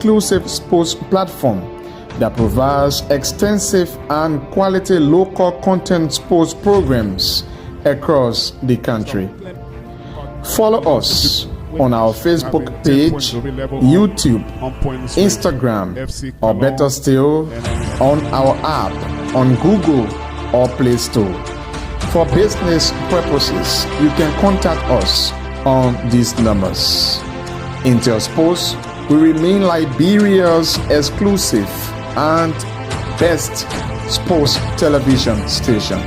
exclusive sports platform that provides extensive and quality local content sports programs across the country. Follow us on our Facebook page, YouTube, Instagram, or better still, on our app on Google or Play Store. For business purposes, you can contact us on these numbers. Intel Sports will remain Liberia's exclusive and best sports television station.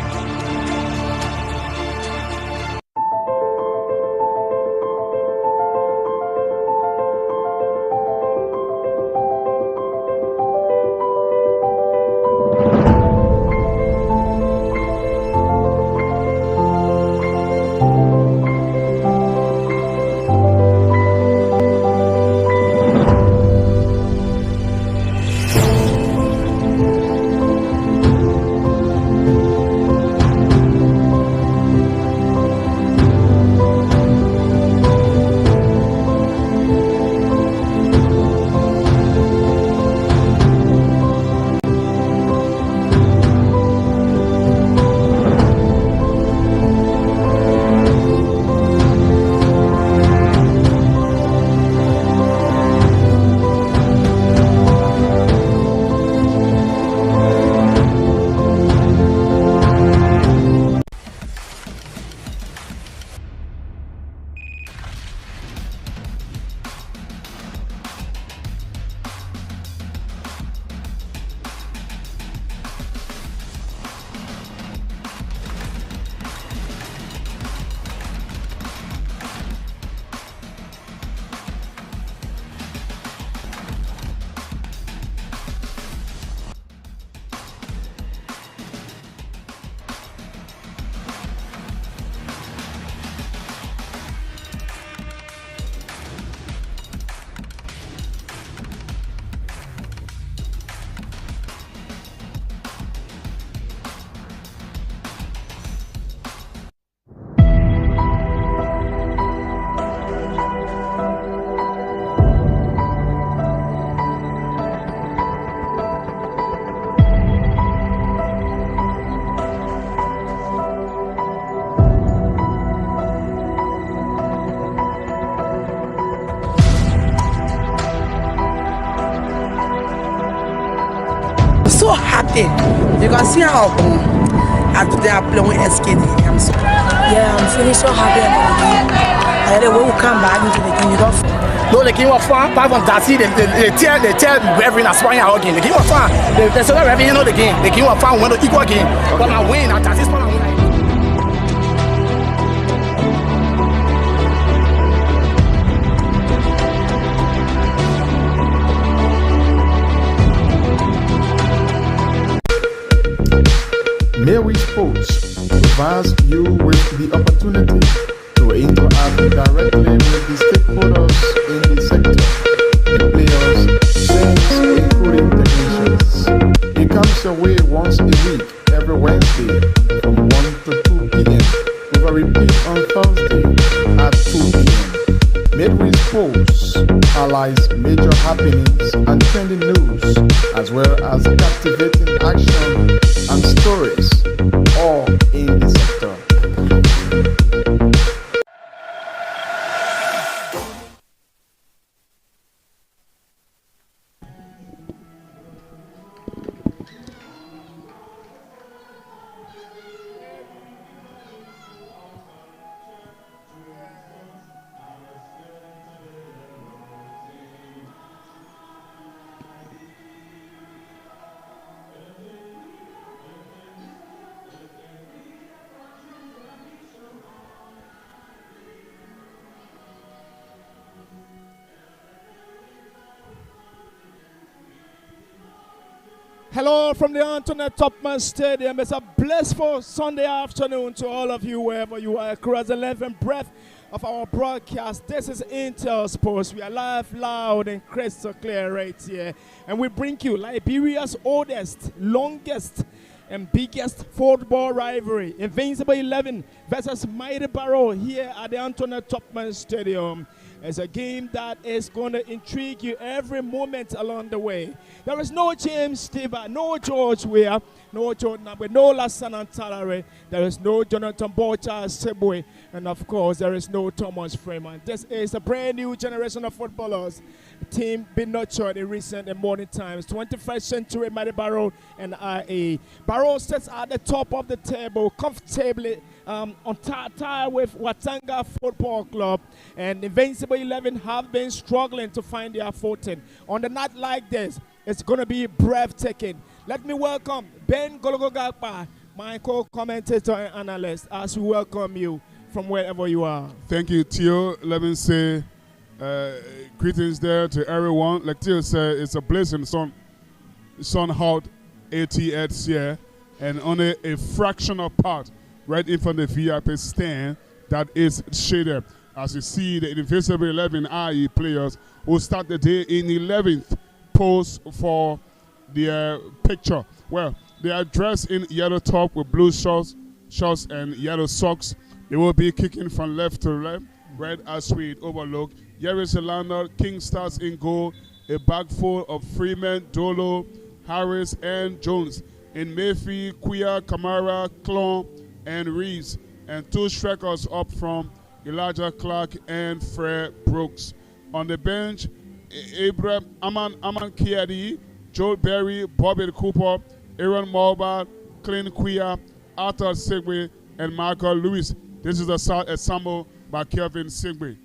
So happy. You can see how after they are playing SKD. I'm so I'm feeling so happy about the game. And then when we come back into the game, you don't. No, the game was fun. Apart from that, see, they tell Reverend Aspire our game. The game was fun. They said Reverend, you know the game. The game was fun. We won the equal game. But I win at this point. Mary Sports provides you with the opportunity to interact directly with the stakeholders in the sector, the players, fans, including technicians. It comes your way once a week, every Wednesday from 1 to 2 p.m. with a repeat on Thursday at 2 p.m. Mary Sports highlights major happenings and trending news, as well as captivating action and stories, all in the sector. Hello from the Antoinette Topman Stadium. It's a blissful Sunday afternoon to all of you, wherever you are, across the length and breadth of our broadcast. This is Intel Sports. We are live, loud, and crystal clear right here. And we bring you Liberia's oldest, longest, and biggest football rivalry. Invincible 11 versus Mighty Barrow here at the Antoinette Topman Stadium. It's a game that is going to intrigue you every moment along the way. There is no James Stever, no George Weah, no Jordan Abe, no Lassana Talare. There is no Jonathan Bocha Sebwe. And of course, there is no Thomas Freeman. This is a brand new generation of footballers. Team been nurtured in recent and modern times. 21st century, Mighty Barrow and IE. Barrow sits at the top of the table comfortably on tie with Watanga Football Club, and Invincible 11 have been struggling to find their footing. On a night like this, it's going to be breathtaking. Let me welcome Ben Gologogakpa, my co-commentator and analyst, as we welcome you from wherever you are. Thank you, Theo. Let me say greetings there to everyone. Like Theo said, it's a blazing sun hot ATX here, and only a fractional part right in front of the VIP stand that is shaded. As you see, the Invincible 11 IE players who start the day in 11th pose for their picture. Well, they are dressed in yellow top with blue shorts and yellow socks. They will be kicking from left to left, right as we overlook. Yaris Elanda, King Stars in goal, a bag full of Freeman, Dolo, Harris, and Jones. In Mayfield, Quia, Kamara, Clon, and Reeves, and two strikers up from Elijah Clark and Fred Brooks. On the bench, Abraham Aman Kiadi, Joel Berry, Bobby Cooper, Aaron Mulba, Clint Quia, Arthur Sigwe, and Michael Lewis. This is a sample by Kelvin Sigwe.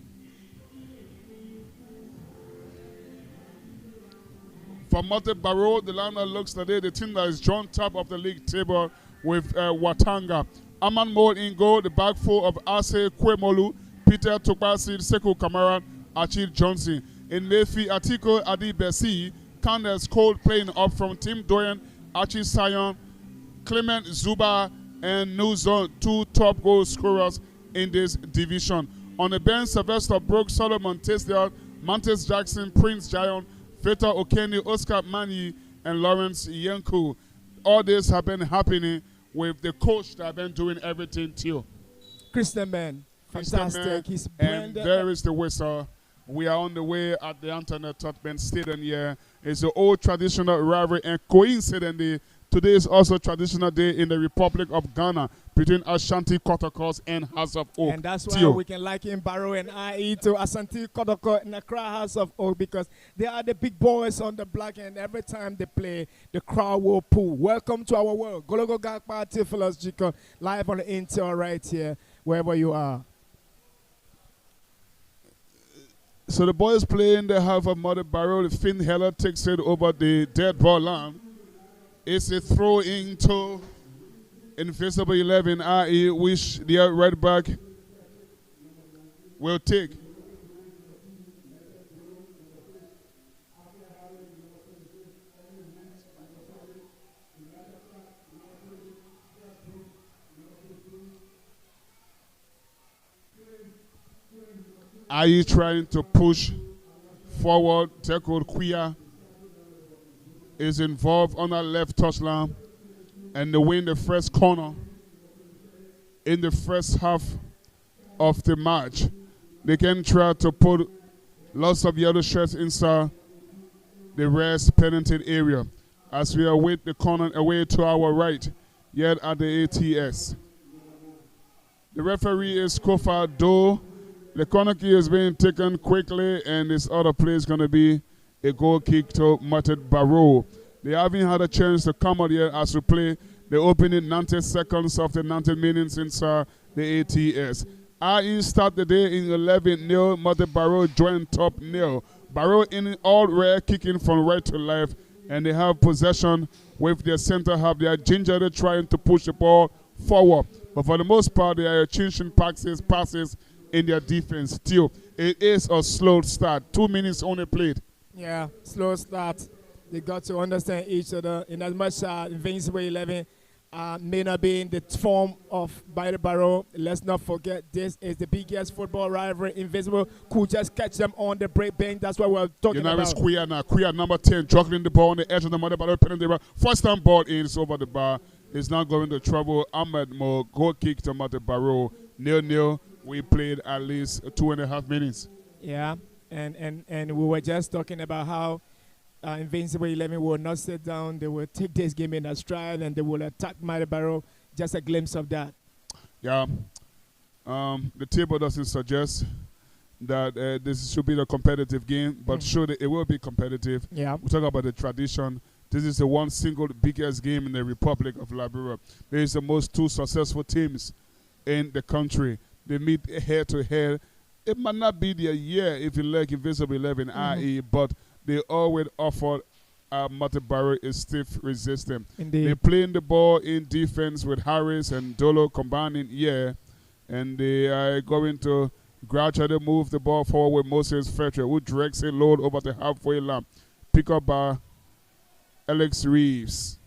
For Monte Barrow, the lineup looks today the team that is drawn top of the league table with Watanga. Aman Mold in goal, the back four of Ase Kwemolu, Peter Tokbasi, Sekou Kamara, Achille Johnson. In Mayfield, Atiko Adi Bessi, Candace Cole playing up from Tim Doyen, Archie Sion, Clement Zuba, and Nuzon, two top goal scorers in this division. On the bench, Sylvester Brooks, Solomon Tisdale, Montes Jackson, Prince Jayon, Victor Okeni, Oscar Mani, and Lawrence Yenku. All this have been happening with the coach that have been doing everything too. Christian Man, fantastic. He's and there is the whistle. We are on the way at the Anthony Totman Stadium here. It's the old traditional rivalry, and coincidentally, today is also traditional day in the Republic of Ghana between Ashanti Kotokos and House of Oak. And that's why we can liken Barrow and IE to Ashanti Kotoko and Accra House of Oak, because they are the big boys on the block, and every time they play, the crowd will pull. Welcome to our world. Gologo Gakpa, Tifalos Jiko, live on the Intel right here, wherever you are. So the boys playing the half of Mother Barrow. The Finn Heller takes it over the dead ball line. It's a throw into Invincible 11 IE, which the right back will take. IE trying to push forward. Teko Quia is involved on that left touchline, and they win the first corner in the first half of the match. They can try to put lots of yellow shirts inside the rest penalty area as we await the corner away to our right, yet at the ATS. The referee is Kofa Do. The corner kick is being taken quickly, and this other play is going to be a goal kick to Mutted Barrow. They haven't had a chance to come out yet as we play the opening 90 seconds of the 90 minutes inside the ATS. IE start the day in 11-0. Mutted Barrow join top 0. Barrow in all rare kicking from right to left, and they have possession with their center half. They are gingerly trying to push the ball forward, but for the most part, they are changing passes in their defense. Still, it is a slow start. 2 minutes only played. Yeah, slow start. They got to understand each other. In as much as Invincible 11 may not be in the form of Mighty Barrow, let's not forget this is the biggest football rivalry. Invincible could just catch them on the break bench. That's what we're talking about. Quia now. Quia number 10 juggling the ball on the edge of the Mighty Barrow penalty. First time ball in, it's over the bar. It's not going to trouble. Ahmed Mo, goal kick to Mighty Barrow. 0-0. We played at least 2.5 minutes. Yeah, and we were just talking about how Invincible 11 will not sit down. They will take this game in a stride and they will attack Maribaro. Just a glimpse of that. Yeah. The table doesn't suggest that this should be a competitive game, but surely it will be competitive. Yeah. We talk about the tradition. This is the one single biggest game in the Republic of Liberia. There is the most two successful teams in the country. They meet head to head. It might not be their year if you like Invincible 11 IE, but they always offer Matibaro a stiff resistance. Indeed. They're playing the ball in defense with Harris and Dolo combining and they are going to gradually move the ball forward with Moses Fletcher, who directs a load over the halfway line. Pick up by Alex Reeves.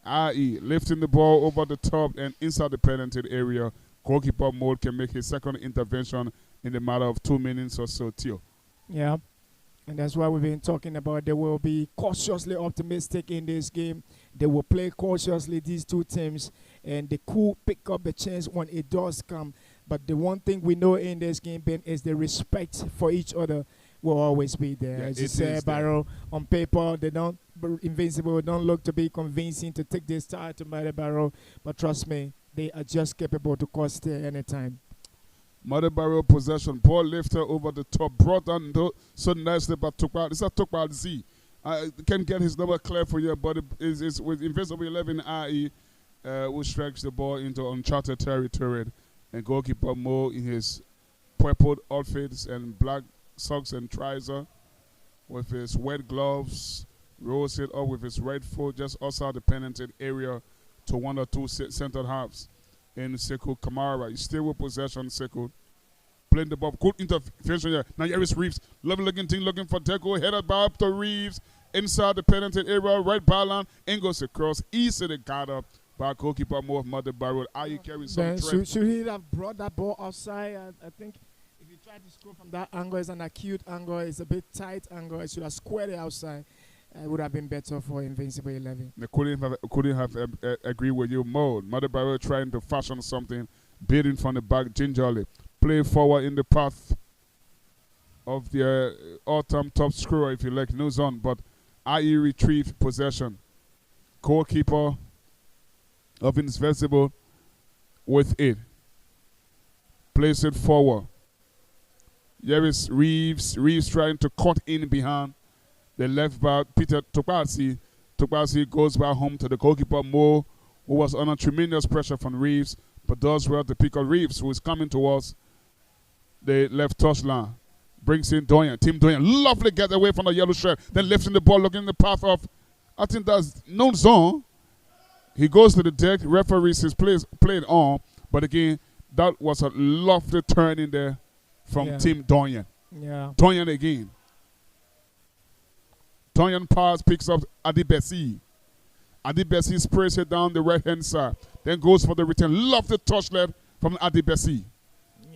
IE lifting the ball over the top and inside the penalty area. Goalkeeper Mode can make his second intervention in the matter of 2 minutes or so, Tio. Yeah. And that's why we've been talking about they will be cautiously optimistic in this game. They will play cautiously, these two teams, and they could pick up the chance when it does come. But the one thing we know in this game, Ben, is the respect for each other will always be there. Yeah, as you said, Barrow, on paper, Invincible don't look to be convincing to take this tie to Mother Barrow. But trust me, they are just capable to cause there anytime. Maribaro possession, ball lifter over the top, brought down so nicely by Tukpa. It's a Tukpa Z. I can get his number clear for you, but it's with Invincible 11 IE, who strikes the ball into uncharted territory. And goalkeeper Mo in his purple outfits and black socks and trouser with his wet gloves, rolls it up with his right foot just outside the penalty area to one or two center halves. In Sekou Kamara, he's still with possession. Sekou playing the ball, good intervention here. Now Yaris Reeves, lovely looking thing, looking for Deco, headed by up to Reeves inside the penalty area, right byline, and goes across, easily got up by goalkeeper Mo of Mother Barrow. Are you carrying some should he have brought that ball outside? I think if you try to score from that angle, it's an acute angle, it's a bit tight angle. It should have squared it outside. It would have been better for Invincible 11. They couldn't have agreed with you more. Mother Barrow trying to fashion something, beating from the back gingerly. Play forward in the path of the all-time top scorer, if you like, no zone, but IE retrieve possession. Goalkeeper of Invincible with it. Place it forward. Here is Reeves. Reeves trying to cut in behind. The left back, Peter Tokpasi. Tokpasi goes back home to the goalkeeper, Mo, who was under tremendous pressure from Reeves, but does well to pick up Reeves, who is coming towards the left touchline. Brings in Doyen. Tim Doyen. Lovely get away from the yellow shirt. Then lifting the ball, looking in the path of, I think that's no zone. He goes to the deck. Referees his played on. But again, that was a lovely turn in there from Tim Doyen. Yeah. Doyen again. Doyen pass picks up Adibesi. Adibesi sprays it down the right-hand side. Then goes for the return. Love the touch left from Adibesi.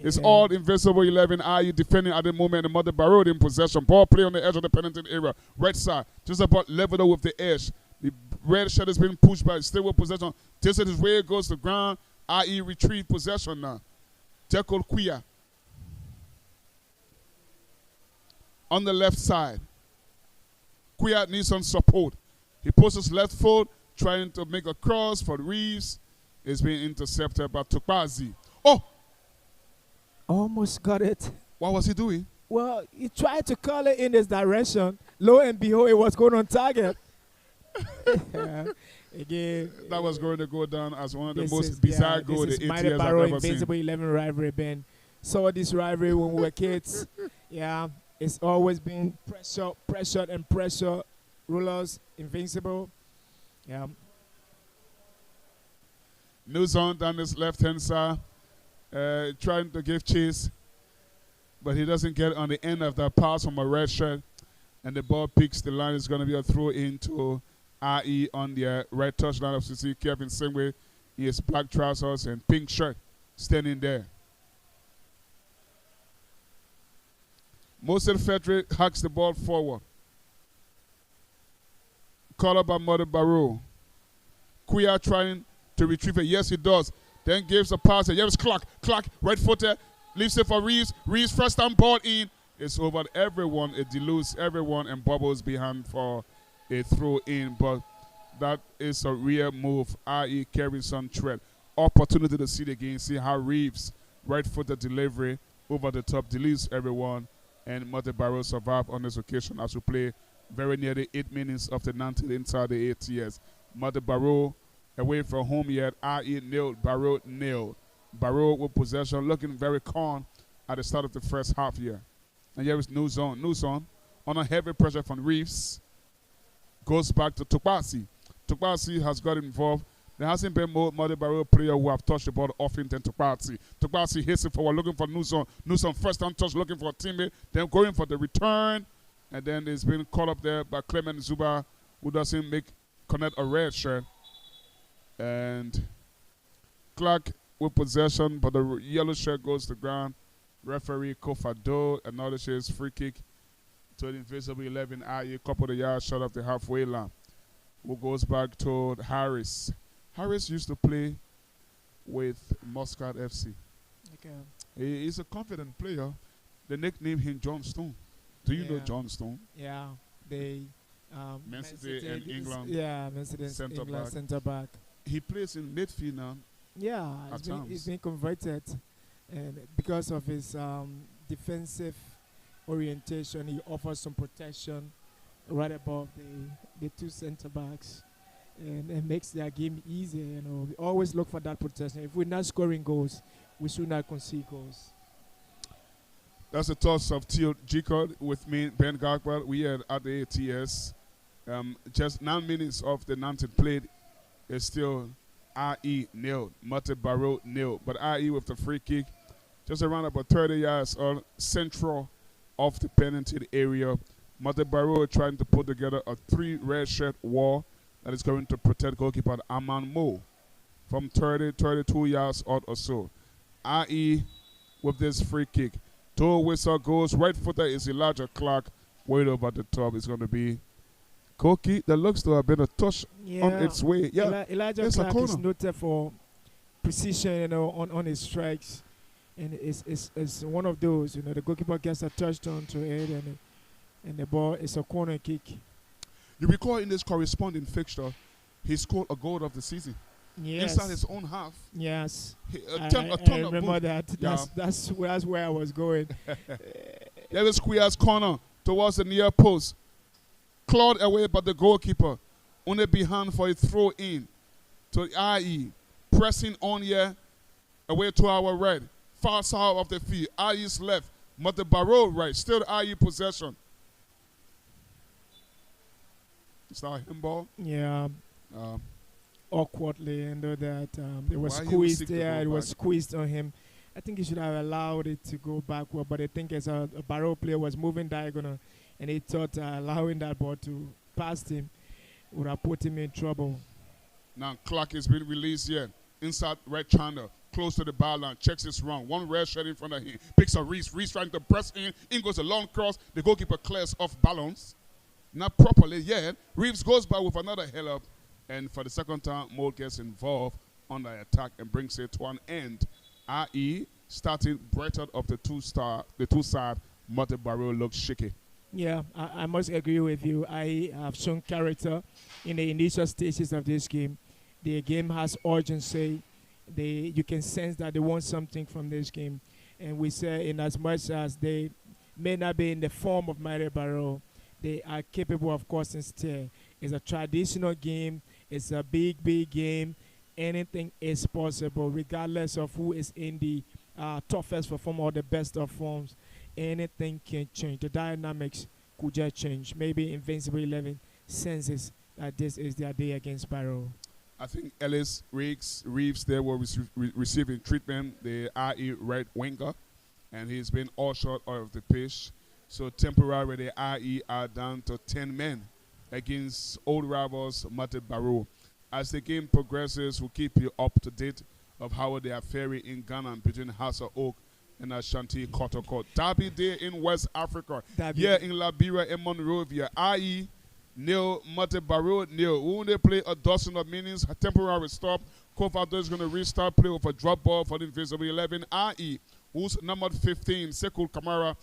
It's all Invincible 11 IE defending at the moment. The Mother Barrow in possession. Ball play on the edge of the penalty area. Right side. Just about leveled up with the edge. The red shirt is being pushed back. Still with possession. This is where it goes to ground. IE retrieve possession now. Jekyll Quia. On the left side. Quia needs some support. He puts his left foot, trying to make a cross for Reeves. It's being intercepted by Tukpazi. Oh! Almost got it. What was he doing? Well, he tried to call it in his direction. Lo and behold, it was going on target. Again, that was going to go down as one of the most bizarre goals the ATS have ever Invincible seen. 11 rivalry, Ben. Saw this rivalry when we were kids. Yeah, it's always been pressure. Rulers, Invincible. Yeah. New zone down this left-hand side. Trying to give chase, but he doesn't get on the end of that pass from a red shirt, and the ball picks the line. It's going to be a throw into IE on the right touchline of CC. Kevin Singway in his black trousers and pink shirt standing there. Moses Frederick hacks the ball forward. Caught up by Mother Barrow. Quia trying to retrieve it. Yes, he does. Then gives a pass. Here's Clark, right footer, leaves it for Reeves. Reeves first time ball in. It's over everyone. It dilutes everyone and bubbles behind for a throw in. But that is a real move, i.e. carrying some threat. Opportunity to see the game, see how Reeves, right-footed delivery, over the top, dilutes everyone. And Mate Barrow survived on this occasion as we play very near the 8 minutes of the 90th inside the ATS. Mate Barrow away from home yet, i.e. nil, Barrow nil. Barrow with possession, looking very calm at the start of the first half here. And here is Nuzon. Nuzon, under heavy pressure from Reeves, goes back to Tukpasi. Tukpasi has got involved. There hasn't been more Mate Barrow player who have touched the ball often than Tukpasi. Tukpasi hits it forward, looking for Nuzon. Nuzon first down touch, looking for a teammate, then going for the return. And then it's been caught up there by Clement Zuba, who doesn't connect a red shirt. And Clark with possession, but the yellow shirt goes to the ground. Referee Kofado acknowledges free kick to the Invisible 11, i.e. couple of yards short of the halfway line. Who goes back to Harris. Harris used to play with Muscat FC. Okay. He's a confident player. They nicknamed him John Stone. Do you know John Stone? Yeah, they. Man City and England. Yeah, Man City and England centre back. He plays in midfield now. Yeah, he's been converted, and because of his defensive orientation, he offers some protection right above the two centre backs, and it makes their game easier. You know, we always look for that protection. If we're not scoring goals, we should not concede goals. That's the toss of Theo G-Code with me, Ben Garkwell. We are at the ATS. Just 9 minutes of the 90th played is still IE nil, Mate Barrow nil. But IE with the free kick, just around about 30 yards on central of the penalty area. Mate Barrow trying to put together a 3 red shirt wall that is going to protect goalkeeper Aman Mo from 32 yards out or so. IE with this free kick. Toe whistle goes. Right footer is Elijah Clark. Way over the top is going to be Koki. That looks to have been a touch on its way. Yeah, Elijah Clark is noted for precision, you know, on his strikes, and it's one of those. You know, the goalkeeper gets a touchdown to it, and the ball is a corner kick. You recall in this corresponding fixture, he scored a goal of the season. Yes. Inside his own half. Yes. I remember that. That's where I was going. There is Queer's corner towards the near post. Clawed away by the goalkeeper. Only behind for a throw in to IE. Pressing on here. Away to our right. Far side of the field. IE's left. Mate Barrow right. Still IE possession. It's not him ball. Yeah. Awkwardly, and that it was squeezed. Yeah, it was squeezed on him. I think he should have allowed it to go backward, but I think as a Barrow player was moving diagonal, and he thought allowing that ball to pass him would have put him in trouble. Now Clark is being released here. Inside right channel, close to the byline, checks his run. One red shirt in front of him. Picks a Reese. Reese trying to press in. In goes a long cross. The goalkeeper clears off balance. Not properly yet. Reeves goes by with another hell up. And for the second time, Mold gets involved on the attack and brings it to an end. i.e. starting brighter of the two side, Mate Barrow looks shaky. Yeah, I must agree with you. I have shown character in the initial stages of this game. The game has urgency. You can sense that they want something from this game. And we say in as much as they may not be in the form of Mate Barrow, they are capable of causing stir. It's a traditional game. It's a big game. Anything is possible, regardless of who is in the toughest form or the best of forms. Anything can change. The dynamics could just change. Maybe Invincible 11 senses that this is their day against Barrow. I think Ellis Reeves there were receiving treatment, the IE right winger, and he's been ushered out of the pitch. So temporarily, the IE are down to 10 men against old rivals Mate Barrow. As the game progresses, we'll keep you up to date of how they are faring in Ghana between House of Oak and Ashanti Kotoko. Derby Day in West Africa. Here in Liberia and Monrovia. IE nil, Mate Barrow nil. When they play a dozen of minutes, a temporary stop. Kofado is going to restart play with a drop ball for the Invisible 11. IE, who's number 15, Sekul Kamara,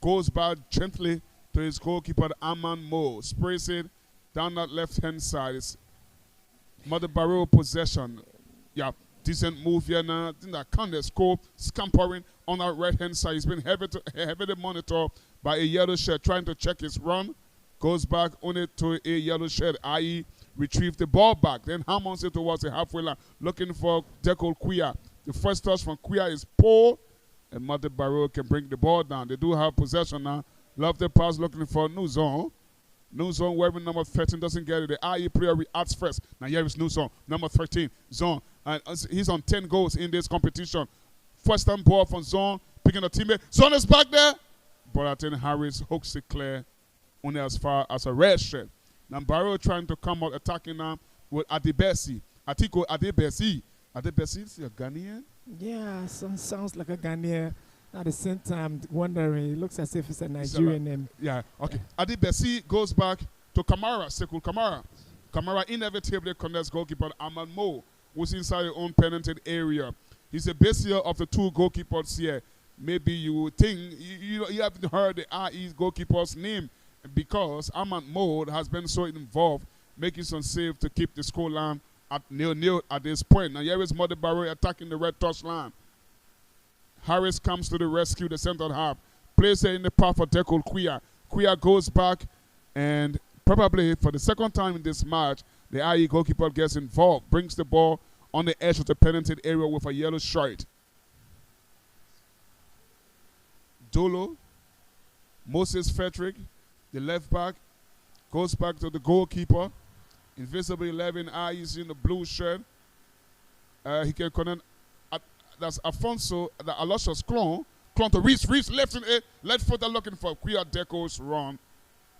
goes back gently to his goalkeeper, Aman Mo. Sprays it down that left-hand side. It's Mother Barrow possession. Yeah, decent move here now. Didn't that count score? Scampering on our right-hand side. He's been heavily monitored by a yellow shirt, trying to check his run. Goes back on it to a yellow shirt, i.e. retrieve the ball back. Then hammers it towards the halfway line, looking for Deco Quia. The first touch from Quia is poor, and Mother Barrow can bring the ball down. They do have possession now. Love the pass, looking for Nuzon. Nuzon wearing number 13 doesn't get it. The IE player reacts first. Now here is Nuzon, number 13, Zon. And he's on 10 goals in this competition. First time ball from Zon, picking a teammate. Zon is back there. But I think Harris hooks it clear only as far as a red shirt. Now Barrow trying to come out attacking now with Adebesi. Atiko Adebesi. Adebesi is a Ghanaian? Yeah, sounds like a Ghanaian. At the same time, wondering, it looks as if it's a Nigerian name. Yeah, okay. Adebesi goes back to Kamara, Sekul Kamara. Kamara inevitably connects goalkeeper Aman Mo, who's inside the own penalty area. He's the best here of the two goalkeepers here. Maybe you think, you haven't heard the IE's goalkeeper's name because Aman Mo has been so involved, making some save to keep the scoreline at 0-0 at this point. Now here is Mother Barrow attacking the red touchline. Harris comes to the rescue, the center half. Plays it in the path for Deco Quia. Quia goes back, and probably for the second time in this match, the IE goalkeeper gets involved, brings the ball on the edge of the penalty area with a yellow shirt. Dolo, Moses Frederick, the left back, goes back to the goalkeeper. Invisible 11, IE is in the blue shirt. He can connect. That's Alfonso, the Aloysius Clon to Reese left in it, left footer looking for Quia Deco's run,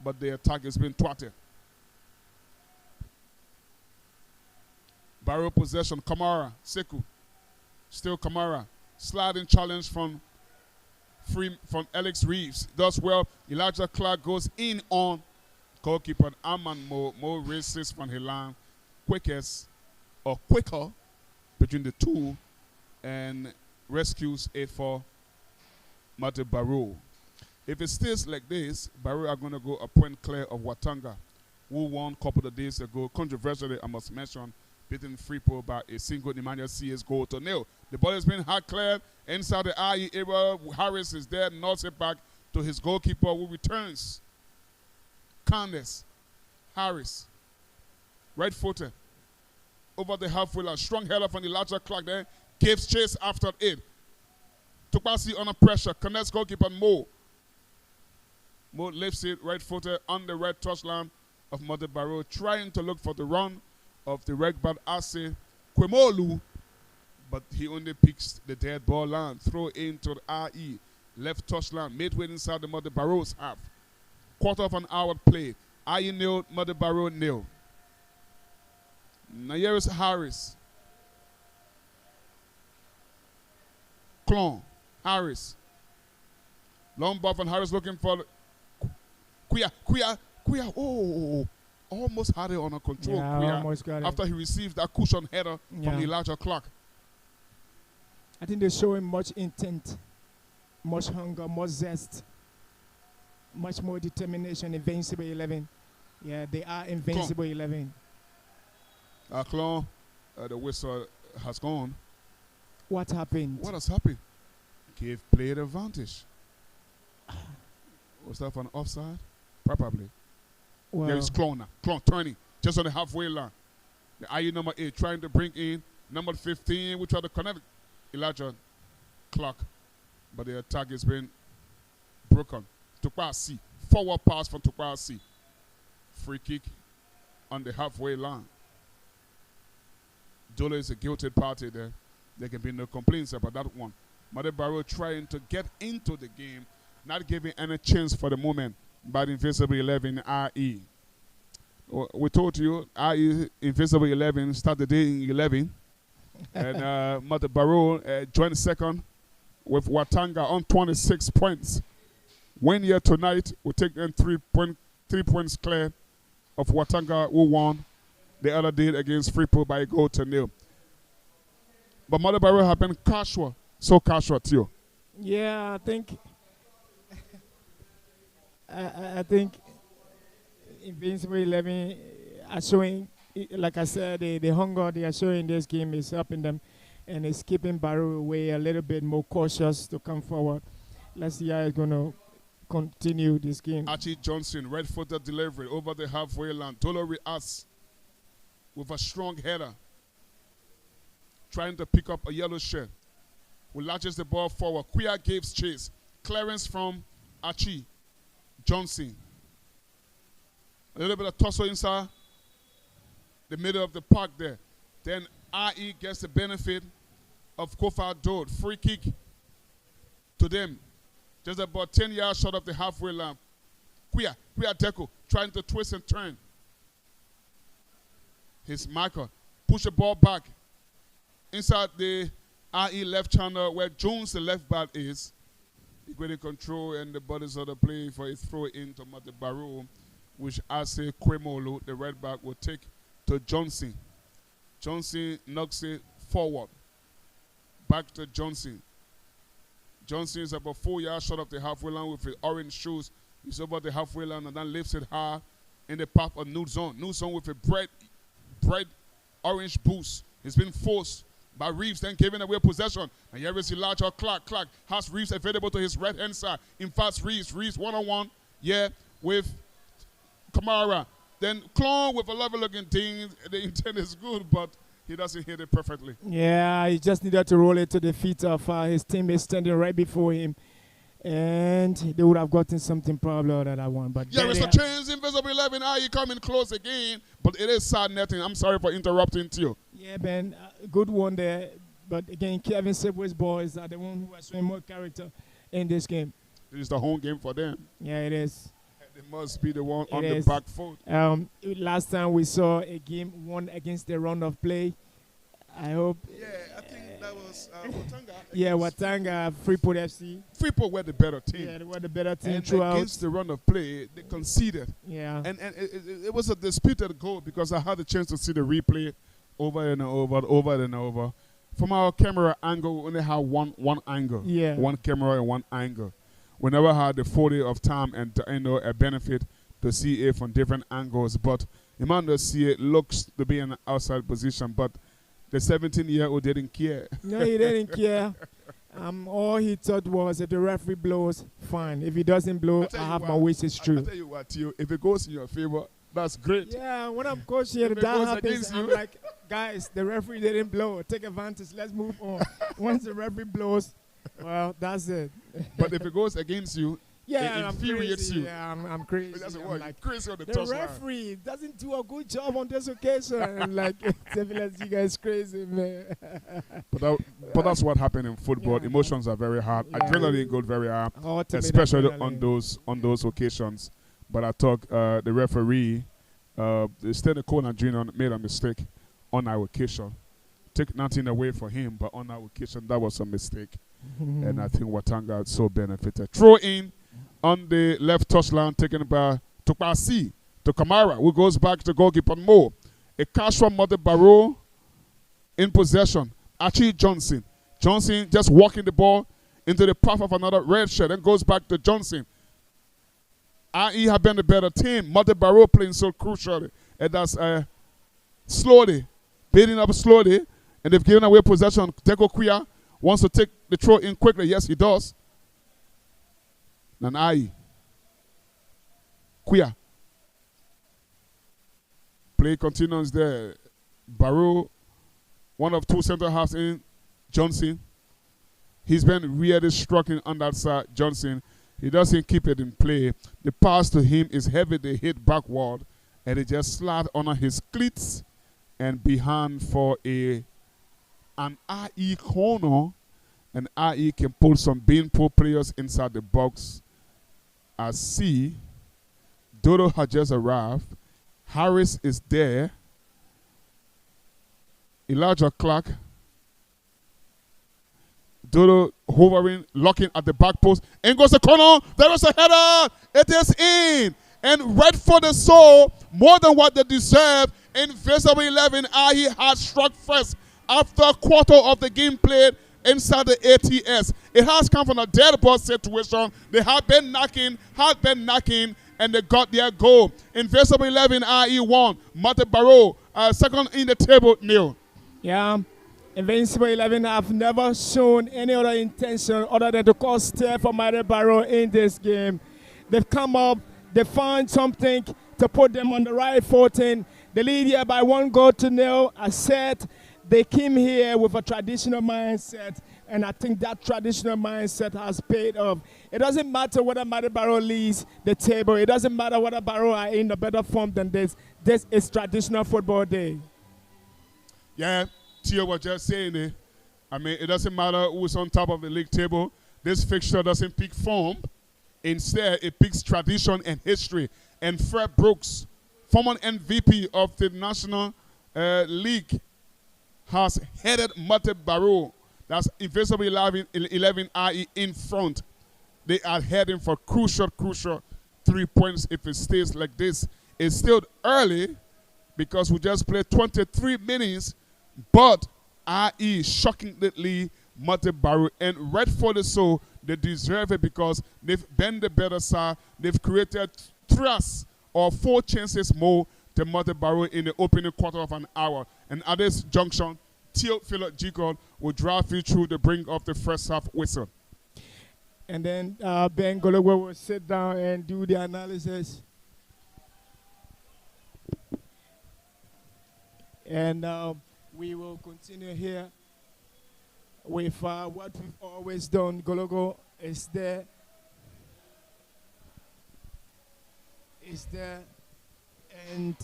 but the attack has been twatted. Barrow possession, Kamara, Seku, still Kamara, sliding challenge from Alex Reeves. Does well, Elijah Clark goes in on goalkeeper Aman Mo races from the line, quicker between the two, and rescues it for Mate Barrow. If it stays like this, Barrow are going to go a point clear of Watanga, who won a couple of days ago, controversially, I must mention, beating Freeport by a single Nemanja CS goal to nil. The ball has been hard cleared inside the IE area. Harris is there, knocks it back to his goalkeeper, who returns. Candace, Harris, right footer, over the halfway line, strong header from the larger Clark there. Gives chase after it. Tupasi under pressure. Connects goalkeeper Mo. Mo lifts it right footed on the red touchline of Mother Barrow, trying to look for the run of the Regbad Ase Kwemolu, but he only picks the dead ball line. Throw into the IE. Left touchline, midway inside the Mother Barrow's half. Quarter of an hour play. IE nil, Mother Barrow nil. Now here is Harris. Clon, Harris. Long ball from Harris looking for Quia. Oh, almost had it under control. Yeah, Quia, almost got it. after he received that cushion header from Elijah Clark. I think they're showing much intent, much hunger, much zest, much more determination. Invincible 11. Yeah, they are Invincible 11. Clon, the whistle has gone. What happened? What has happened? Gave player advantage. Was that for an offside? Probably. Well, There is Clon now. Clon turning just on the halfway line. The IE number 8 trying to bring in number 15, which tried to connect Elijah Clark. But the attack has been broken. Tukwasi. Forward pass from Tukwasi. Free kick on the halfway line. Dolo is a guilty party there. There can be no complaints about that one. Mother Barrow trying to get into the game, not giving any chance for the moment by the Invisible 11 IE. We told you, IE Invisible 11 start the day in 11. And Mother Barrow joined second with Watanga on 26 points. Win here tonight, we take them 3 points clear of Watanga, who won the other day against Freeport by a goal to nil. But Mother Barrow have been casual, so casual too. yeah, I think I think Invincible 11 are showing, like I said, the hunger they are showing this game is helping them, and it's keeping Barrow away a little bit more cautious to come forward. Let's see how it's going to continue this game. Archie Johnson, red-footed delivery over the halfway line. Dolo Rias with a strong header, trying to pick up a yellow shirt. Who latches the ball forward. Quia gives chase. Clearance from Archie Johnson. A little bit of tussle inside the middle of the park there. Then IE gets the benefit of Kofa Dode. Free kick to them. Just about 10 yards short of the halfway line. Quia Deco trying to twist and turn. His marker. Push the ball back. Inside the IE left channel where Jones, the left back, is. He got in control and the bodies of the play for a throw into Mate Barrow, which Ase Kwemolo, the right back, will take to Johnson. Johnson knocks it forward. Back to Johnson. Johnson is about 4 yards short of the halfway line with his orange shoes. He's over the halfway line and then lifts it high in the path of Nuzon. Nuzon with a bright orange boost. He's been forced by Reeves, then giving away possession. And here is Elijah Clark. Clark has Reeves available to his right-hand side. In fact, Reeves one-on-one, with Kamara. Then Clone with a lovely-looking thing. The intent is good, but he doesn't hit it perfectly. Yeah, he just needed to roll it to the feet of his teammate standing right before him. And they would have gotten something probably out of that one. But yeah, it's a chance. Invisible 11. You coming close again. But it is sad netting. I'm sorry for interrupting you. Yeah, Ben. Good one there. But again, Kevin Sibway's boys are the one who are showing more character in this game. It is the home game for them. Yeah, it is. They must be the one on the back foot. Last time we saw a game won against the run of play. I hope. Yeah, I think that was Watanga. Yeah, Watanga, Freeport FC. Freeport were the better team. Yeah, they were the better team and throughout. Against the run of play, they conceded. Yeah. And it was a disputed goal because I had the chance to see the replay over and over. From our camera angle, we only had one angle. Yeah. One camera and one angle. We never had the 40 of time and a benefit to see it from different angles. But Emmanuel see it looks to be in an outside position, but the 17-year-old didn't care. No, he didn't care. All he thought was if the referee blows, fine. If he doesn't blow, I have my wishes true. I'll tell you what, if it goes in your favor, that's great. Yeah, when I'm coaching here, that happens, I'm like, guys, the referee didn't blow. Take advantage. Let's move on. Once the referee blows, well, that's it. But if it goes against you, yeah, it infuriates you. Yeah, I'm crazy. It doesn't work. Like, crazy on the referee doesn't do a good job on this occasion. I'm like, you guys crazy, man. But that's what happened in football. Yeah, emotions are very hard. Yeah. Adrenaline goes very hard, especially on those occasions. But I thought the referee, Stanley Conan Jr. made a mistake on our occasion. Take nothing away from him, but on our occasion, that was a mistake. And I think Watanga so benefited. Throw in on the left touchline, taken by Tupasi to Kamara, who goes back to goalkeeper Mo. A catch from Mate Barrow in possession. Archie Johnson. Johnson just walking the ball into the path of another red shirt and goes back to Johnson. IE have been the better team. Mate Barrow playing so crucially. And that's slowly, building up slowly. And they've given away possession. Deco Quia wants to take the throw in quickly. Yes, he does. Nanai. Quia. Play continues there. Barrow, one of two center halves in. Johnson. He's been really striking on that side. Johnson. He doesn't keep it in play. The pass to him is heavy. They hit backward. And it just slid under his cleats and behind for an IE corner. And IE can pull some Beanpole players inside the box. I see Dodo has just arrived. Harris is there. Elijah Clark. Dodo hovering, locking at the back post. In goes the corner. There is a header. It is in. And right for the soul, more than what they deserve. Invisible 11, IE has struck first. After a quarter of the game played, inside the ATS. It has come from a dead ball situation. They have been knocking, and they got their goal. Invincible 11 IE 1. Mate Barrow, second in the table, Neil. Yeah. Invincible 11 have never shown any other intention other than to cause stir for Mate Barrow in this game. They've come up, they found something to put them on the right footing. They lead here by 1-0. I said they came here with a traditional mindset, and I think that traditional mindset has paid off. It doesn't matter whether Mate Barrow leads the table. It doesn't matter whether Barrow are in a better form than this. This is traditional football day. Yeah, Theo was just saying it. I mean, it doesn't matter who's on top of the league table. This fixture doesn't pick form. Instead, it picks tradition and history. And Fred Brooks, former MVP of the National League, has headed Mate Barrow. That's Invincible 11 IE in front. They are heading for crucial 3 points if it stays like this. It's still early because we just played 23 minutes, but IE shockingly Mate Barrow, and rightfully so. They deserve it because they've been the better side. They've created 4 chances more to Mate Barrow in the opening quarter of an hour. And at this junction, Theo Philip Gigot will drive you through the brink of the first half whistle. And then Ben Gologwe will sit down and do the analysis. And we will continue here with what we've always done. Gologo is there. And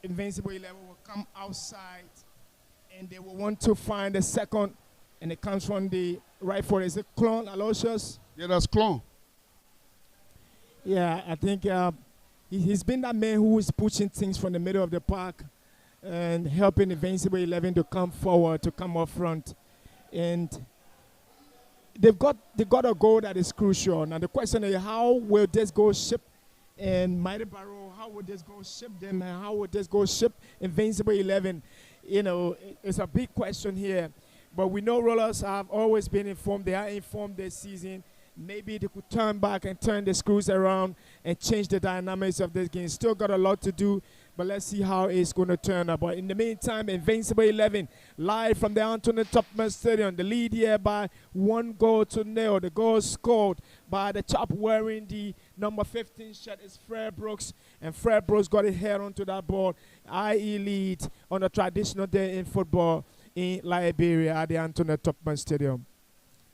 Invincible 11 will come outside, and they will want to find a second, and it comes from the right foot. Is it Clon Aloysius? Yeah, that's Clon. Yeah, I think he's been that man who is pushing things from the middle of the park and helping Invincible 11 to come forward, to come up front. And they got a goal that is crucial. Now the question is, how will this goal ship and Mate Barrow? How would this goal ship them? And how would this goal ship Invincible 11? You know, it's a big question here. But we know Rollers have always been informed. They are informed this season. Maybe they could turn back and turn the screws around and change the dynamics of this game. Still got a lot to do, but let's see how it's going to turn out. But in the meantime, Invincible 11, live from the Anthony Topman Stadium, the lead here by 1-0. The goal scored by the chap wearing the number 15 shirt is Fred Brooks, and Fred Brooks got his head onto that ball. IE lead on a traditional day in football in Liberia at the Anthony Topman Stadium.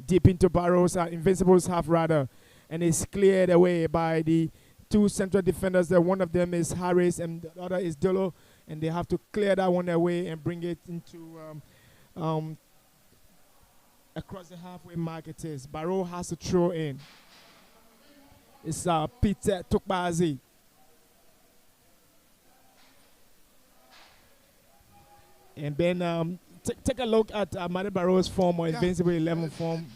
Deep into Barrows, Invincibles half rather, and it's cleared away by the 2 central defenders. There, one of them is Harris and the other is Dolo, and they have to clear that one away and bring it into across the halfway mark. It is Barrow has to throw in. It's Peter Tukbazi. And then take a look at Mate Barrow's form, or Invincible 11 form.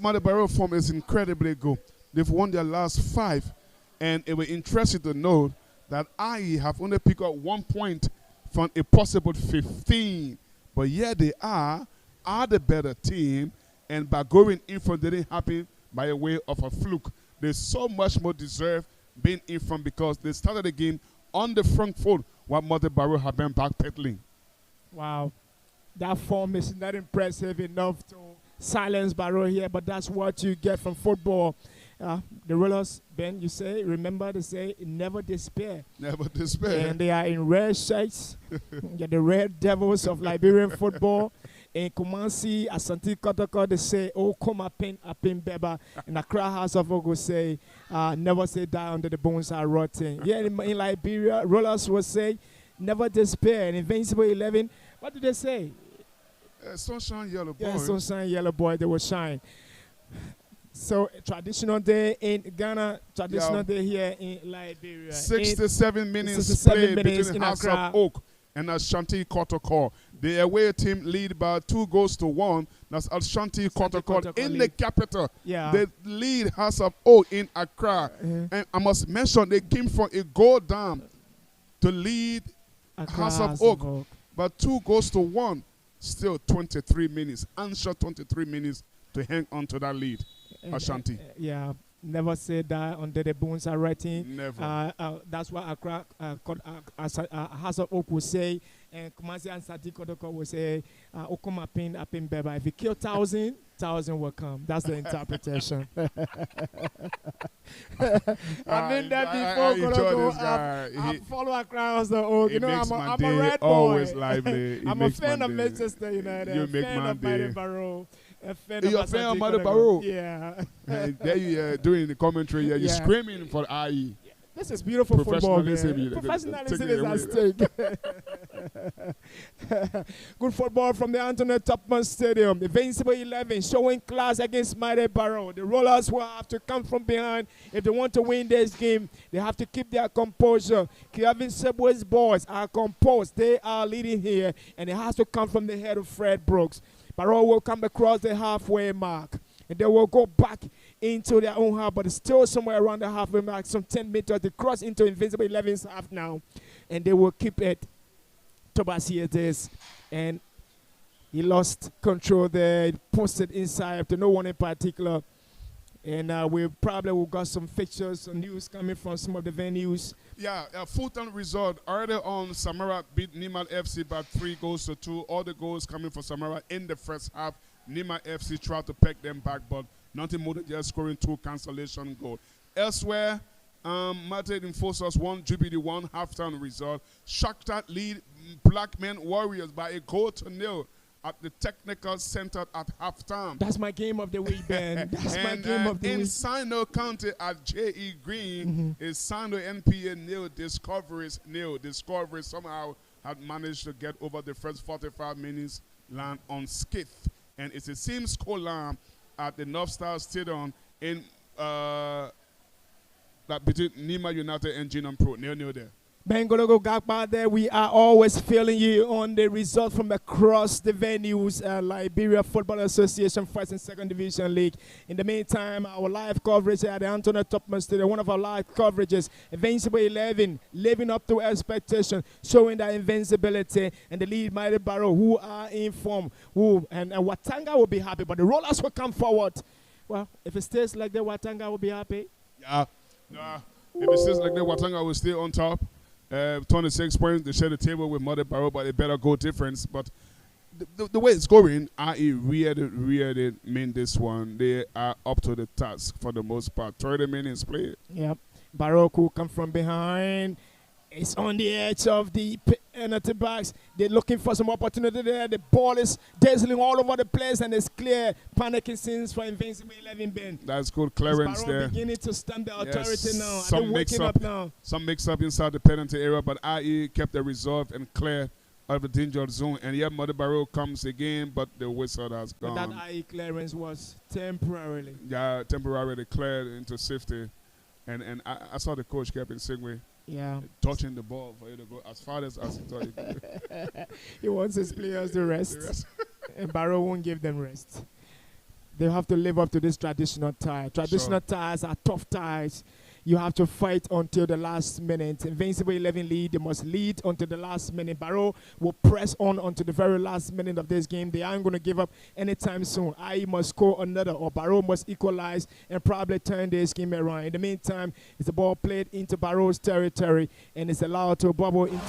Mate Barrow form is incredibly good. They've won their last 5, and it will be interesting to note that IE have only picked up 1 point from a possible 15. But yeah, they are the better team, and by going in front, they didn't happen by a way of a fluke. They so much more deserve being in front because they started the game on the front foot while Mate Barrow have been backpedaling. Wow. That form is not impressive enough to silence Barrow here, but that's what you get from football. The Rollers, Ben, you say, remember to say, never despair. Never despair. And they are in red shirts. They're the Red Devils of Liberian football. In Kumasi, Asante Kotoko, they say, oh, come up in Beba. And Accra House of Ogo say, never say die under the bones are rotting. Yeah, in Liberia, Rollers will say, never despair. And Invincible 11, what do they say? Sunshine Yellow Boy. Yeah, Sunshine Yellow Boy, they will shine. So, traditional day in Ghana, traditional day here in Liberia. 67 minutes played between House of Oak and Ashanti Kotoko. The away team lead by 2-1. That's Ashanti Kotoko in the capital. Yeah. They lead House of Oak in Accra. And I must mention, they came from a goal down to lead House of Oak. But 2-1. Still 23 minutes, unshot 23 minutes to hang on to that lead. Ashanti. Yeah, never say that under the bones are writing. Never. That's what Accra, House of Oak will say, and Kumasi and Sadi Kodoko will say, Okuma pin, apin beba. If you kill 1,000, 1,000 will come. That's the interpretation. I've been there before. Kodoko. I follow Accra House of Oak. You know, I'm a red boy. Always lively. I'm a fan of Manchester United. You a make fan my of day. Mighty Barrow. You're a fan of Mighty Barrow? Yeah. There you doing the commentary. Yeah, you're screaming for IE. This is beautiful football, man. Professionalism Professionalism is at stake. Good football from the Antoinette Topman Stadium. Invincible 11 showing class against Mighty Barrow. The Rollers will have to come from behind. If they want to win this game, they have to keep their composure. Kevin Subway's boys are composed. They are leading here, and it has to come from the head of Fred Brooks. Barrow will come across the halfway mark, and they will go back into their own half, but it's still somewhere around the halfway mark, some 10 meters. They cross into Invincible 11's half now, and they will keep it. Tobasiates, and he lost control there. He posted inside to no one in particular. And we probably will got some fixtures, some news coming from some of the venues. Yeah, Fulton Resort earlier on, Samara beat Nimal FC by 3-2. All the goals coming for Samara in the first half. Nima FC tried to peg them back, but nothing more than just scoring 2 cancellation goals. Elsewhere, Mate Enforcers 1, Jubilee 1, halftime result. Shakhtar lead Black Men Warriors by 1-0 at the Technical Center at halftime. That's my game of the week, Ben. That's my game of the in week. Sino County at J.E. Green is Sino NPA nil, Discoveries nil. Discovery somehow had managed to get over the first 45 minutes land unscathed. And it's the same scoreline at the North Star Stadium in between Nima United and Genome Pro. Nil there. Ben Gologo Gagba there. We are always feeling you on the result from across the venues. Liberia Football Association First and Second Division League. In the meantime, our live coverage at the Antoinette Topman Stadium, one of our live coverages, Invincible 11, living up to expectation, showing that invincibility, and the lead Mighty Barrow, who are in form, and Watanga will be happy, but the Rollers will come forward. Well, if it stays like that, Watanga will be happy. Yeah. If it stays like that, Watanga will stay on top. 26 points, they share the table with Mighty Barrow, but a better goal difference. But the way it's going, IE really mean this one. They are up to the task for the most part. 30 minutes played. Yep. Barrow will come from behind. It's on the edge of the penalty box. They're looking for some opportunity there. The ball is dazzling all over the place, and it's clear. Panicking scenes for Invincible 11 Ben. That's good clearance there. Beginning to stamp the authority now. Some mix up now. Some mix up inside the penalty area, but IE kept the resolve and clear of the danger zone. And yet Mighty Barrow comes again, but the whistle has gone. But that IE clearance was temporarily. Yeah, temporarily cleared into safety. And I saw the coach, Captain Sigway. Yeah. Touching the ball for you to go as far as he thought he could. He wants his players to rest. And Barrow won't give them rest. They have to live up to this traditional tie. Traditional ties are tough ties. You have to fight until the last minute. Invincible 11 lead. They must lead until the last minute. Barrow will press on until the very last minute of this game. They aren't going to give up anytime soon. IE must score another, or Barrow must equalize and probably turn this game around. In the meantime, it's the ball played into Barrow's territory, and it's allowed to bubble into...